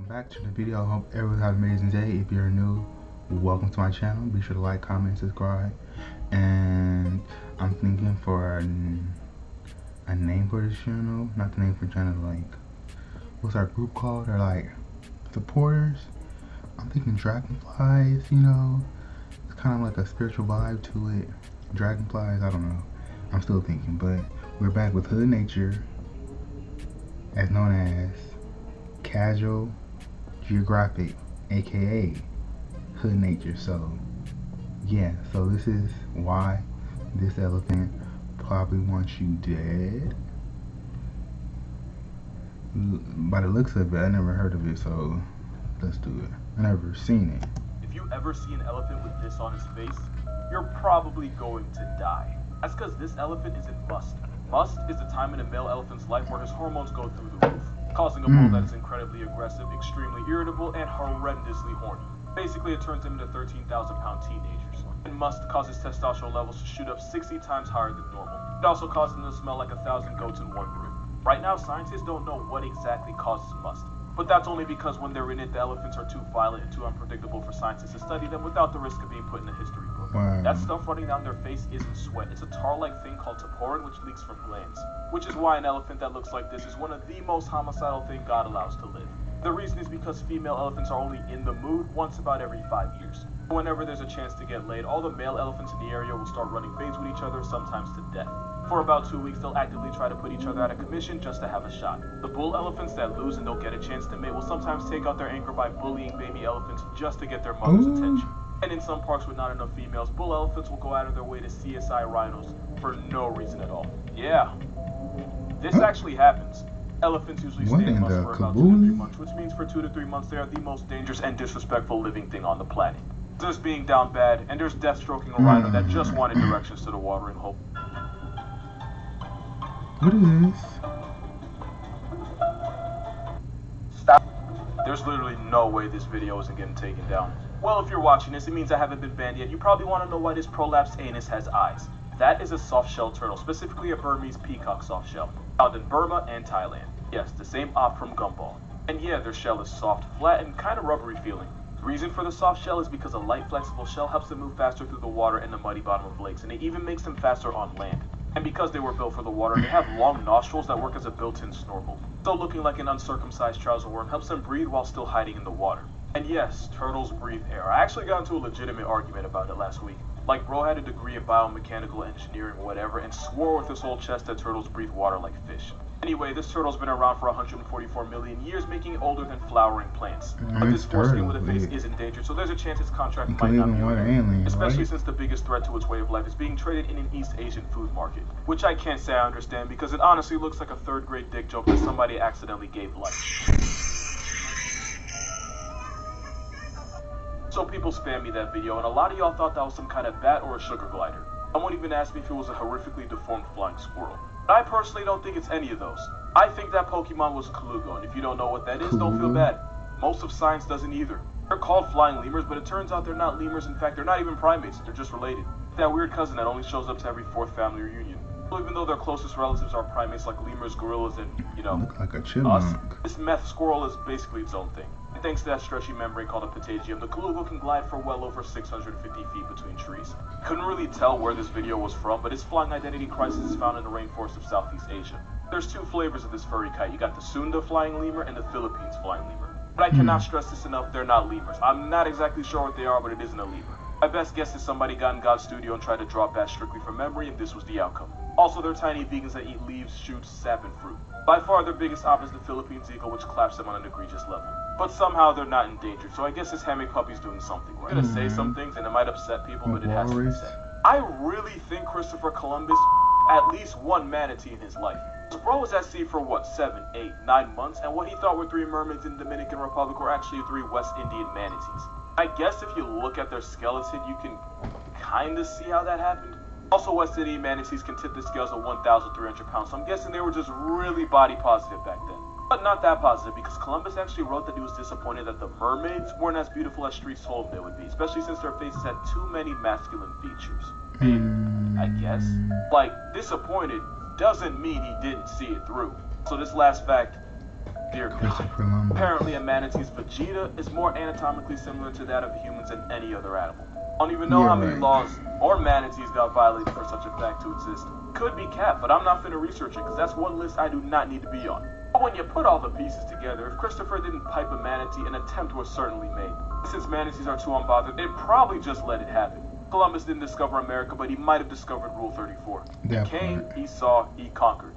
back to the video. I hope everyone had an amazing day. If you're new, welcome to my channel. Be sure to like, comment, subscribe. And I'm thinking for a name for this channel. Not the name for the channel, like, what's our group called? Or like supporters. I'm thinking dragonflies, you know. It's kind of like a spiritual vibe to it. Dragonflies, I don't know. I'm still thinking, but we're back with Hood Nature, as known as Casual Geographic, aka Hood Nature. So yeah, so this is why this elephant probably wants you dead. By the looks of it, I never heard of it, so let's do it. I never seen it. If you ever see an elephant with this on his face, you're probably going to die. That's because this elephant is in must. Must is the time in a male elephant's life where his hormones go through the roof, causing a bull that is incredibly aggressive, extremely irritable, and horrendously horny. Basically, it turns him into 13,000-pound teenagers. And must causes testosterone levels to shoot up 60 times higher than normal. It also causes them to smell like 1,000 goats in one room. Right now, scientists don't know what exactly causes must. But that's only because when they're in it, the elephants are too violent and too unpredictable for scientists to study them without the risk of being put in a history book. Wow. That stuff running down their face isn't sweat. It's a tar-like thing called taporin, which leaks from glands. Which is why an elephant that looks like this is one of the most homicidal things God allows to live. The reason is because female elephants are only in the mood once about every 5 years. Whenever there's a chance to get laid, all the male elephants in the area will start running fades with each other, sometimes to death. For about 2 weeks, they'll actively try to put each other out of commission just to have a shot. The bull elephants that lose and don't get a chance to mate will sometimes take out their anger by bullying baby elephants just to get their mother's attention. And in some parks with not enough females, bull elephants will go out of their way to CSI rhinos for no reason at all. Yeah, this actually happens. Elephants usually stay in must for about 2 to 3 months, which means for 2 to 3 months they are the most dangerous and disrespectful living thing on the planet. There's being down bad, and there's death stroking a rhino that just wanted directions to the watering hole. What is this? Stop. There's literally no way this video isn't getting taken down. Well, if you're watching this, it means I haven't been banned yet. You probably want to know why this prolapsed anus has eyes. That is a soft-shell turtle, specifically a Burmese peacock soft-shell, found in Burma and Thailand. Yes, the same op from Gumball. And yeah, their shell is soft, flat, and kind of rubbery feeling. The reason for the soft shell is because a light, flexible shell helps them move faster through the water and the muddy bottom of lakes, and it even makes them faster on land. And because they were built for the water, they have long nostrils that work as a built-in snorkel. So looking like an uncircumcised trouser worm helps them breathe while still hiding in the water. And yes, turtles breathe air. I actually got into a legitimate argument about it last week. Like, bro had a degree in biomechanical engineering or whatever and swore with his whole chest that turtles breathe water like fish. Anyway, this turtle's been around for 144 million years, making it older than flowering plants. But this foreskin with a face is endangered, so there's a chance its contract might not be renewed, especially since the biggest threat to its way of life is being traded in an East Asian food market. Which I can't say I understand, because it honestly looks like a third-grade dick joke that somebody accidentally gave life. So people spammed me that video, and a lot of y'all thought that was some kind of bat or a sugar glider. Someone even asked me if it was a horrifically deformed flying squirrel. But I personally don't think it's any of those. I think that Pokemon was a Kalugo, and if you don't know what that is, don't feel bad. Most of science doesn't either. They're called flying lemurs, but it turns out they're not lemurs. In fact, they're not even primates, they're just related. That weird cousin that only shows up to every 4th family reunion. So even though their closest relatives are primates like lemurs, gorillas, and, you know, look like a chipmunk. Us, this meth squirrel is basically its own thing. And thanks to that stretchy membrane called a patagium, the Kalugo can glide for well over 650 feet between trees. Couldn't really tell where this video was from, but its flying identity crisis is found in the rainforest of Southeast Asia. There's 2 flavors of this furry kite. You got the Sunda flying lemur and the Philippines flying lemur. But I cannot stress this enough, they're not lemurs. I'm not exactly sure what they are, but it isn't a lemur. My best guess is somebody got in God's studio and tried to draw bat strictly from memory, and this was the outcome. Also, they're tiny vegans that eat leaves, shoots, sap, and fruit. By far, their biggest op is the Philippines eagle, which claps them on an egregious level. But somehow they're not endangered, so I guess this hammock puppy's doing something right. I'm gonna say some things, and it might upset people, but it has to be said. I really think Christopher Columbus at least one manatee in his life. This bro was at sea for what, 7, 8, 9 months, and what he thought were 3 mermaids in the Dominican Republic were actually 3 West Indian manatees. I guess if you look at their skeleton, you can kinda see how that happened. Also, West Indian manatees can tip the scales at 1,300 pounds, so I'm guessing they were just really body positive back then. But not that positive, because Columbus actually wrote that he was disappointed that the mermaids weren't as beautiful as streets told him they would be, especially since their faces had too many masculine features. I guess. Like, disappointed doesn't mean he didn't see it through. So this last fact, dear God. Christopher Columbus. Apparently a manatee's vegeta is more anatomically similar to that of humans than any other animal. I don't even know how many laws or manatees got violated for such a fact to exist. Could be cap, but I'm not finna research it because that's one list I do not need to be on. But when you put all the pieces together, if Christopher didn't pipe a manatee, an attempt was certainly made. Since manatees are too unbothered, they'd probably just let it happen. Columbus didn't discover America, but he might have discovered Rule 34. He came, he saw, he conquered.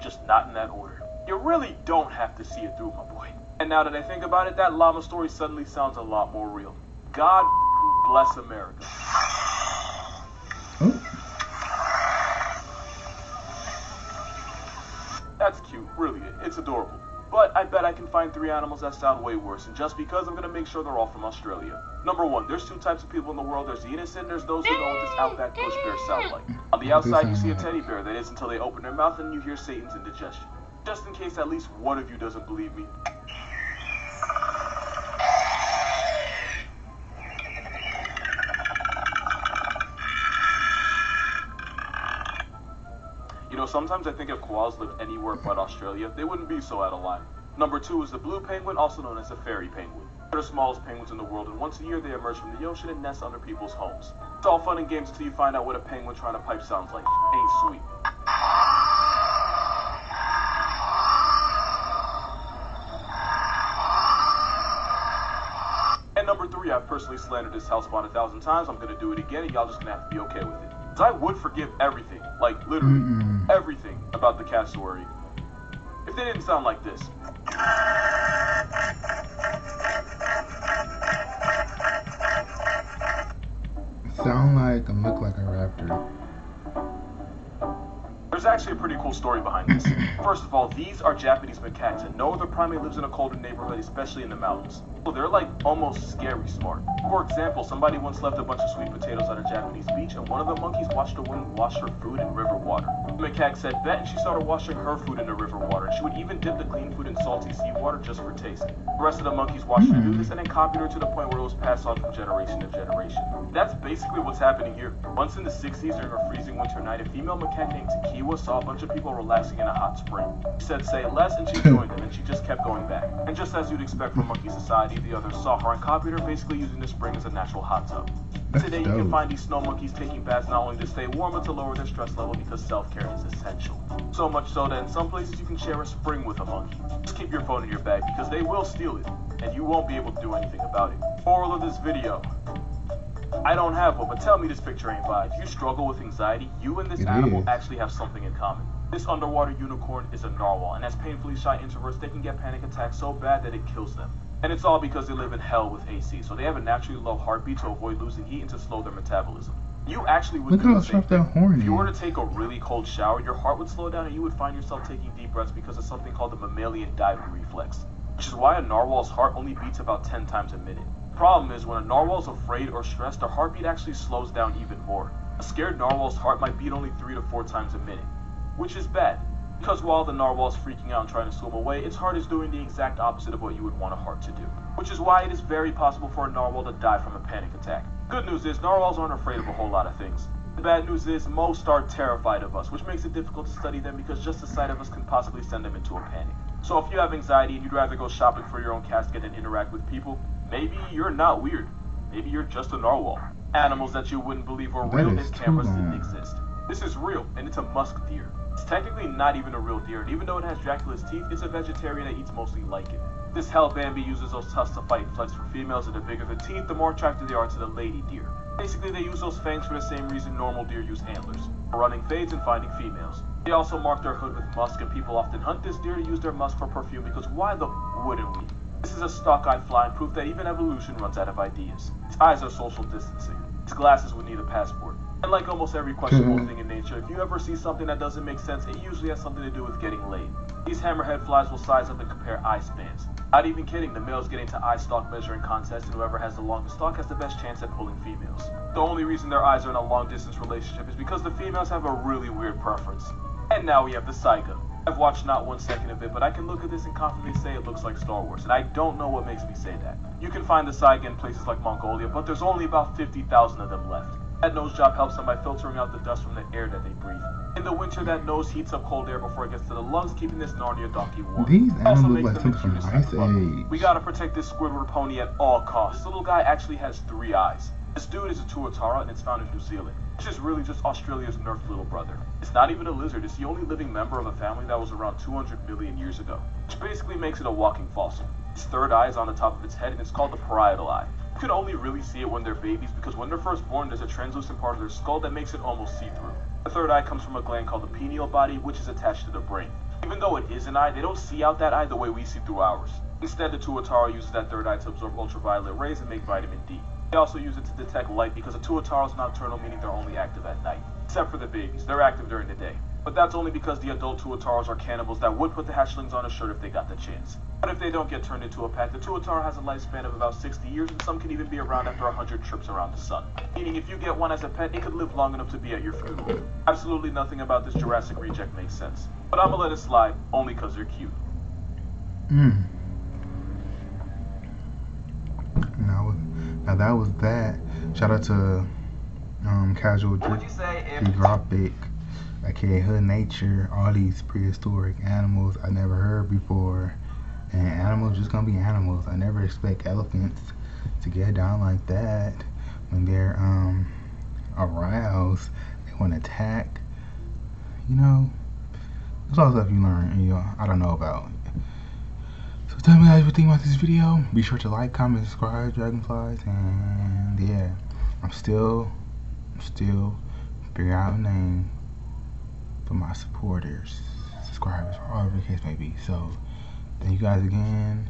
Just not in that order. You really don't have to see it through, my boy. And now that I think about it, that llama story suddenly sounds a lot more real. God bless America. Oh. That's cute, really, it's adorable. But I bet I can find 3 animals that sound way worse, and just because I'm gonna make sure they're all from Australia. Number 1, there's 2 types of people in the world. There's the innocent, there's those who know what this outback bush bears sound like. On the outside, you see a teddy bear, that is until they open their mouth and you hear Satan's indigestion. Just in case at least one of you doesn't believe me. You know, sometimes I think if koalas lived anywhere but Australia, they wouldn't be so out of line. Number 2 is the blue penguin, also known as the fairy penguin. They're the smallest penguins in the world, and once a year they emerge from the ocean and nest under people's homes. It's all fun and games until you find out what a penguin trying to pipe sounds like. Ain't sweet. And number 3, I've personally slandered this house spawn 1,000 times. I'm gonna do it again, and y'all just gonna have to be okay with it. Cause I would forgive everything, like literally everything about the cassowary, if they didn't sound like this. Sound like and look like a raptor. There's actually a pretty cool story behind this. First of all, these are Japanese macaques, and no other primate lives in a colder neighborhood, especially in the mountains. So they're like almost scary smart. For example, somebody once left a bunch of sweet potatoes on a Japanese beach, and one of the monkeys watched a woman wash her food in river water. The macaque said bet, and she started washing her food in the river water, and she would even dip the clean food in salty seawater just for taste. The rest of the monkeys watched her do this and then copied her to the point where it was passed on from generation to generation. That's basically what's happening here. Once in the 60s, during a freezing winter night, a female macaque named Takiwa saw a bunch of people relaxing in a hot spring. She said say less, and she joined them, and she just kept going back. And just as you'd expect from monkey society, the others saw her and copied her, basically using the spring as a natural hot tub. Today you can find these snow monkeys taking baths not only to stay warm but to lower their stress level because self-care is essential. So much so that in some places you can share a spring with a monkey. Just keep your phone in your bag because they will steal it, and you won't be able to do anything about it. Moral of this video: I don't have one, but tell me this picture ain't bi. If you struggle with anxiety, you and this animal actually have something in common. This underwater unicorn is a narwhal, and as painfully shy introverts, they can get panic attacks so bad that it kills them. And it's all because they live in hell with AC, so they have a naturally low heartbeat to avoid losing heat and to slow their metabolism. You actually would do the same thing. If you were to take a really cold shower, your heart would slow down and you would find yourself taking deep breaths because of something called the mammalian diving reflex, which is why a narwhal's heart only beats about 10 times a minute. The problem is when a narwhal's afraid or stressed, their heartbeat actually slows down even more. A scared narwhal's heart might beat only 3 to 4 times a minute, which is bad. Because while the narwhal's freaking out and trying to swim away, its heart is doing the exact opposite of what you would want a heart to do. Which is why it is very possible for a narwhal to die from a panic attack. Good news is, narwhals aren't afraid of a whole lot of things. The bad news is, most are terrified of us, which makes it difficult to study them because just the sight of us can possibly send them into a panic. So if you have anxiety and you'd rather go shopping for your own casket than interact with people, maybe you're not weird. Maybe you're just a narwhal. Animals that you wouldn't believe were real if cameras didn't exist. This is real, and it's a musk deer. It's technically not even a real deer, and even though it has Dracula's teeth, it's a vegetarian that eats mostly lichen. This hell Bambi uses those tusks to fight flights for females, and the bigger the teeth, the more attracted they are to the lady deer. Basically, they use those fangs for the same reason normal deer use antlers, for running fades and finding females. They also mark their hood with musk, and people often hunt this deer to use their musk for perfume because why the wouldn't we? This is a stalk-eyed fly and proof that even evolution runs out of ideas. Its eyes are social distancing. Its glasses would need a passport. And like almost every questionable thing in nature, if you ever see something that doesn't make sense, it usually has something to do with getting laid. These hammerhead flies will size up and compare eye spans. Not even kidding, the males get into eye stalk measuring contest, and whoever has the longest stalk has the best chance at pulling females. The only reason their eyes are in a long distance relationship is because the females have a really weird preference. And now we have the Saiga. I've watched not 1 second of it, but I can look at this and confidently say it looks like Star Wars, and I don't know what makes me say that. You can find the Saiga in places like Mongolia, but there's only about 50,000 of them left. That nose job helps them by filtering out the dust from the air that they breathe. In the winter, that nose heats up cold air before it gets to the lungs, keeping this Narnia donkey warm. These It also animals makes look them like the something from cutest the in the Ice book. Age. We gotta protect this Squidward pony at all costs. This little guy actually has 3 eyes. This dude is a tuatara and it's found in New Zealand, which is really just Australia's nerfed little brother. It's not even a lizard, it's the only living member of a family that was around 200 million years ago, which basically makes it a walking fossil. Its 3rd eye is on the top of its head and it's called the parietal eye. You can only really see it when they're babies because when they're first born, there's a translucent part of their skull that makes it almost see-through. The 3rd eye comes from a gland called the pineal body, which is attached to the brain. Even though it is an eye, they don't see out that eye the way we see through ours. Instead, the tuatara uses that 3rd eye to absorb ultraviolet rays and make vitamin D. They also use it to detect light because a tuatara is nocturnal, meaning they're only active at night. Except for the babies, they're active during the day. But that's only because the adult tuataras are cannibals that would put the hatchlings on a shirt if they got the chance. But if they don't get turned into a pack, the tuatara has a lifespan of about 60 years and some can even be around after 100 trips around the sun. Meaning if you get one as a pet, it could live long enough to be at your funeral. Absolutely nothing about this Jurassic reject makes sense. But I'ma let it slide, only cause they're cute. Now that was that. Shout out to Casual Geographic, aka Hood Nature, all these prehistoric animals I never heard before. And animals just gonna be animals. I never expect elephants to get down like that when they're aroused. They wanna attack. You know, there's a lot of stuff you learn, you know, I don't know about. So tell me guys what you think about this video. Be sure to like, comment, subscribe, dragonflies, and yeah, I'm still figuring out a name for my supporters, subscribers, whatever the case may be. So thank you guys again.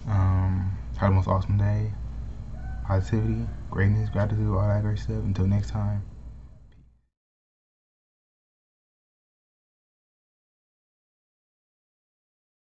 Have the most awesome day. Positivity, greatness, gratitude, all that great stuff. Until next time.